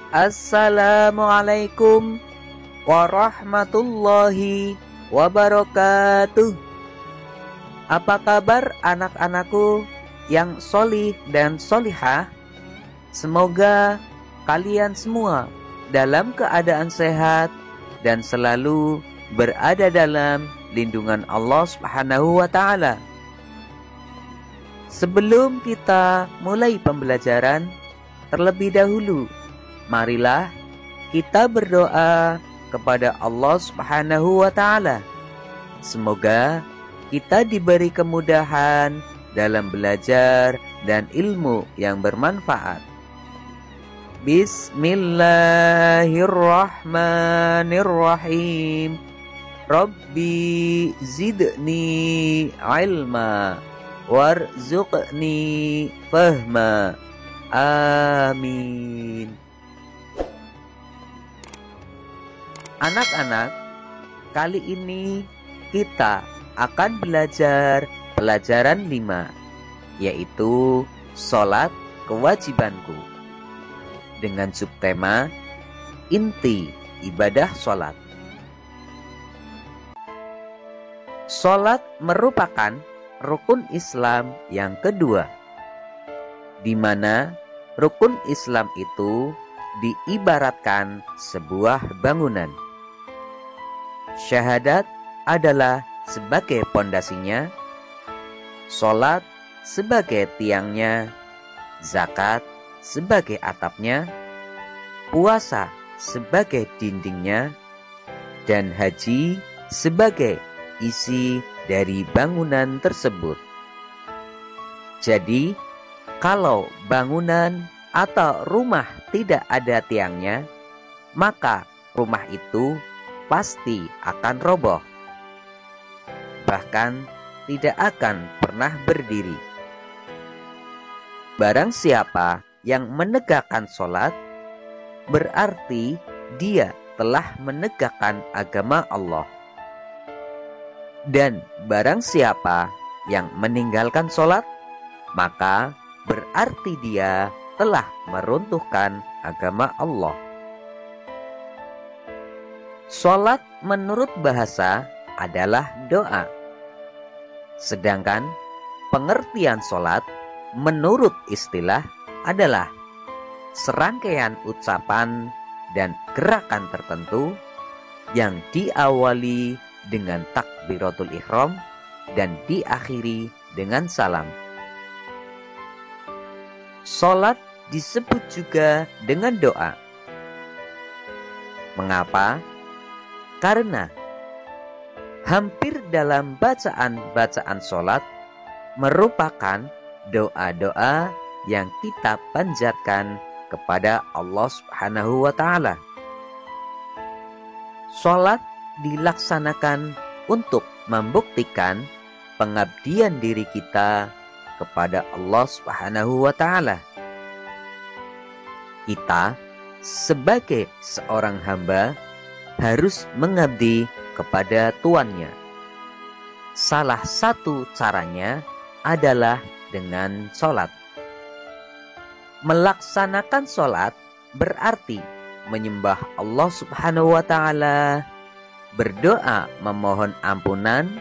Assalamualaikum warahmatullahi wabarakatuh. Apa kabar anak-anakku yang solih dan solihah? Semoga kalian semua dalam keadaan sehat dan selalu berada dalam lindungan Allah Subhanahu wa Ta'ala. Sebelum kita mulai pembelajaran, terlebih dahulu marilah kita berdoa kepada Allah Subhanahu wa Ta'ala. Semoga kita diberi kemudahan dalam belajar dan ilmu yang bermanfaat. Bismillahirrahmanirrahim. Rabbi zidni ilma warzuqni fahma. Amin. Anak-anak, kali ini kita akan belajar pelajaran 5, yaitu sholat kewajibanku, dengan subtema inti ibadah sholat. Sholat merupakan rukun Islam yang kedua, di mana rukun Islam itu diibaratkan sebuah bangunan. Syahadat adalah sebagai pondasinya, sholat sebagai tiangnya, zakat sebagai atapnya, puasa sebagai dindingnya, dan haji sebagai isi dari bangunan tersebut. Jadi, kalau bangunan atau rumah tidak ada tiangnya, maka rumah itu pasti akan roboh, bahkan tidak akan pernah berdiri. Barang siapa yang menegakkan sholat, berarti dia telah menegakkan agama Allah. Dan barang siapa yang meninggalkan sholat, maka berarti dia telah meruntuhkan agama Allah. Sholat menurut bahasa adalah doa. Sedangkan pengertian sholat menurut istilah adalah serangkaian ucapan dan gerakan tertentu yang diawali dengan takbiratul ihram dan diakhiri dengan salam. Sholat disebut juga dengan doa. Mengapa? Karena hampir dalam bacaan-bacaan sholat merupakan doa-doa yang kita panjatkan kepada Allah Subhanahu wa Ta'ala. Sholat dilaksanakan untuk membuktikan pengabdian diri kita kepada Allah Subhanahu wa Ta'ala. Kita sebagai seorang hamba harus mengabdi kepada tuannya. Salah satu caranya adalah dengan sholat. Melaksanakan sholat berarti menyembah Allah Subhanahu wa Ta'ala, berdoa memohon ampunan,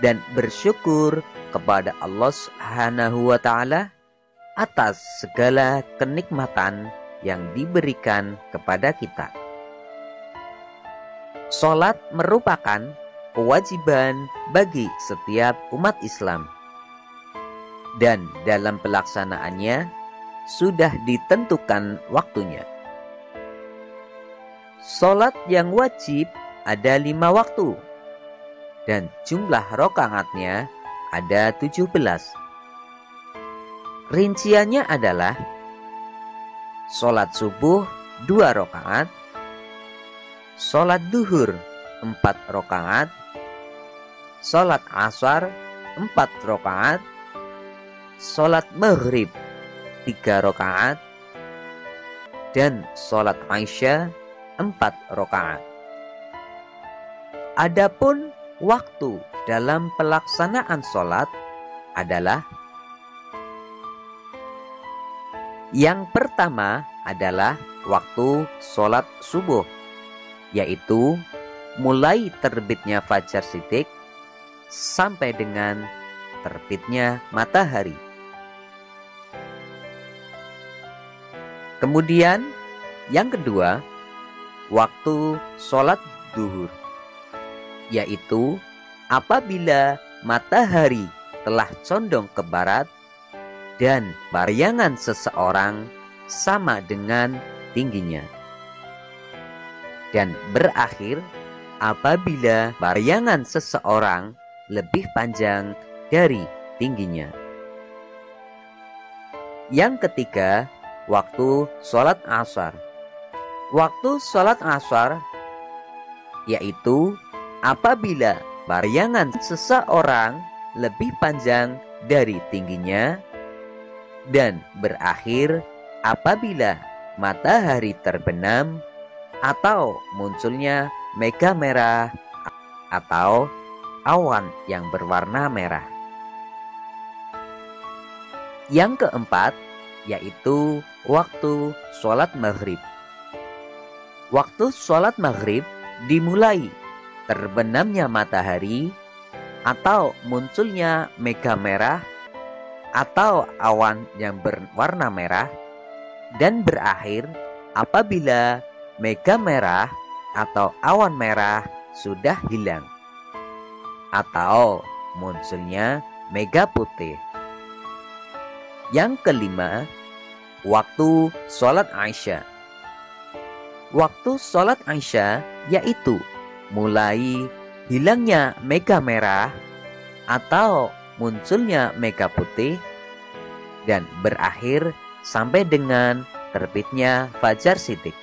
dan bersyukur kepada Allah Subhanahu wa Ta'ala atas segala kenikmatan yang diberikan kepada kita. Sholat merupakan kewajiban bagi setiap umat Islam, dan dalam pelaksanaannya sudah ditentukan waktunya. Sholat yang wajib ada 5 waktu, dan jumlah rakaatnya ada 17. Rinciannya adalah sholat subuh 2 rakaat, sholat duhur 4 rakaat, sholat asar 4 rakaat, sholat maghrib 3 rakaat, dan sholat Isya 4 rakaat. Adapun waktu dalam pelaksanaan sholat adalah Yang pertama adalah waktu sholat subuh, yaitu mulai terbitnya fajar shidik sampai dengan terbitnya matahari. Kemudian yang kedua, waktu sholat duhur, yaitu apabila matahari telah condong ke barat dan bayangan seseorang sama dengan tingginya, dan berakhir apabila bayangan seseorang lebih panjang dari tingginya. Yang ketiga, waktu sholat asar. Waktu sholat asar yaitu apabila bayangan seseorang lebih panjang dari tingginya dan berakhir apabila matahari terbenam atau munculnya mega merah atau awan yang berwarna merah. Yang keempat yaitu waktu sholat maghrib. Waktu sholat maghrib dimulai terbenamnya matahari atau munculnya mega merah atau awan yang berwarna merah dan berakhir apabila mega merah atau awan merah sudah hilang atau munculnya mega putih. Yang kelima, waktu sholat Isya. Waktu sholat Isya yaitu mulai hilangnya mega merah atau munculnya mega putih dan berakhir sampai dengan terbitnya fajar shidik.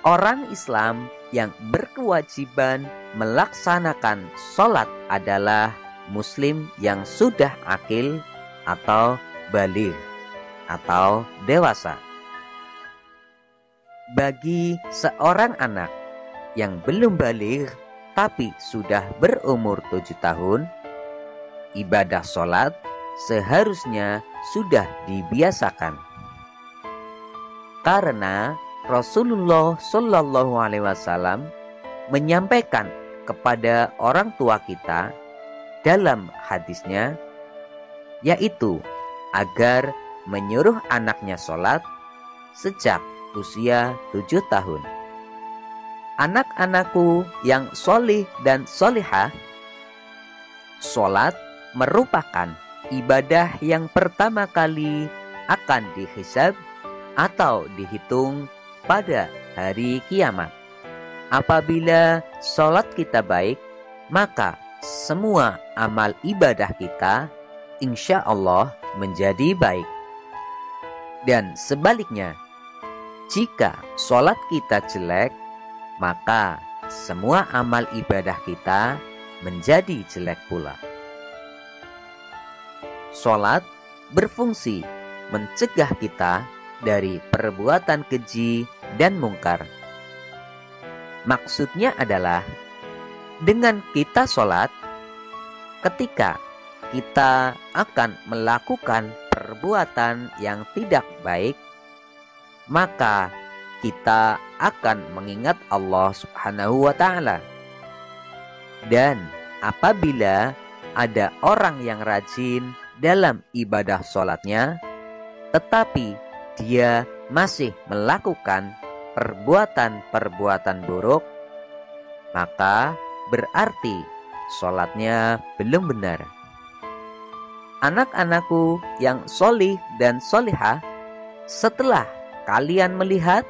Orang Islam yang berkewajiban melaksanakan sholat adalah Muslim yang sudah akil atau baligh atau dewasa. Bagi seorang anak yang belum baligh tapi sudah berumur 7 tahun, ibadah sholat seharusnya sudah dibiasakan. Karena Rasulullah Shallallahu Alaihi Wasallam menyampaikan kepada orang tua kita dalam hadisnya, yaitu agar menyuruh anaknya sholat sejak usia 7 tahun. Anak-anakku yang sholih dan sholihah, sholat merupakan ibadah yang pertama kali akan dihisab atau dihitung pada hari kiamat. Apabila sholat kita baik, maka semua amal ibadah kita insya Allah menjadi baik. Dan sebaliknya, jika sholat kita jelek, maka semua amal ibadah kita menjadi jelek pula. Sholat berfungsi mencegah kita dari perbuatan keji dan mungkar. Maksudnya adalah dengan kita sholat, ketika kita akan melakukan perbuatan yang tidak baik, maka kita akan mengingat Allah Subhanahu wa Ta'ala. Dan apabila ada orang yang rajin dalam ibadah sholatnya, tetapi dia masih melakukan perbuatan-perbuatan buruk, maka berarti sholatnya belum benar. Anak-anakku yang sholih dan sholihah, setelah kalian melihat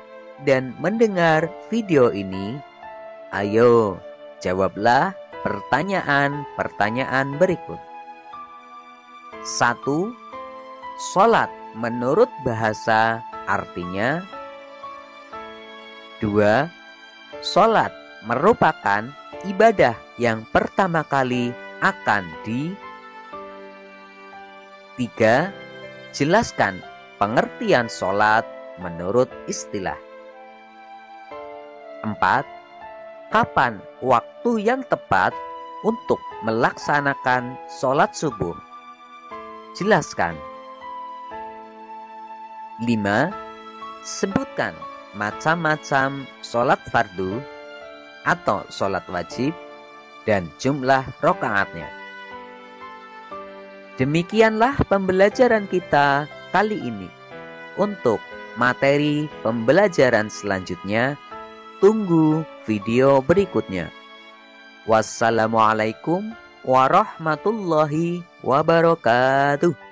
dan mendengar video ini, ayo jawablah pertanyaan-pertanyaan berikut. 1. Sholat menurut bahasa artinya. 2. Sholat merupakan ibadah yang pertama kali akan 3. Jelaskan pengertian sholat menurut istilah. 4. Kapan waktu yang tepat untuk melaksanakan sholat subuh? Jelaskan. 5. Sebutkan macam-macam sholat fardu atau sholat wajib dan jumlah rokaatnya. Demikianlah pembelajaran kita kali ini. Untuk materi pembelajaran selanjutnya, tunggu video berikutnya. Wassalamualaikum warahmatullahi wabarakatuh.